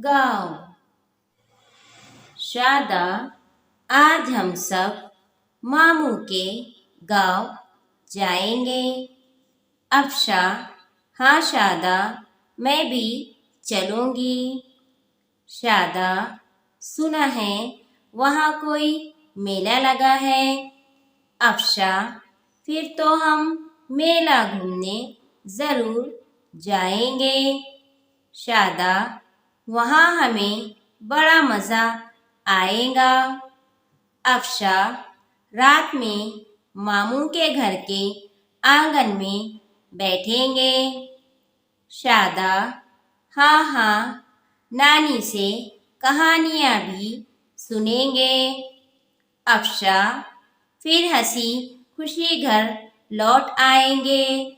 गाँव। शादा, आज हम सब मामू के गाँव जाएंगे। अफशा, हाँ शादा, मैं भी चलूँगी। शादा, सुना है वहाँ कोई मेला लगा है। अफशा, फिर तो हम मेला घूमने ज़रूर जाएंगे। शादा, वहाँ हमें बड़ा मज़ा आएगा। अफशा, रात में मामू के घर के आंगन में बैठेंगे। शादा, हाँ हाँ, नानी से कहानियाँ भी सुनेंगे। अफशा, फिर हंसी खुशी घर लौट आएंगे।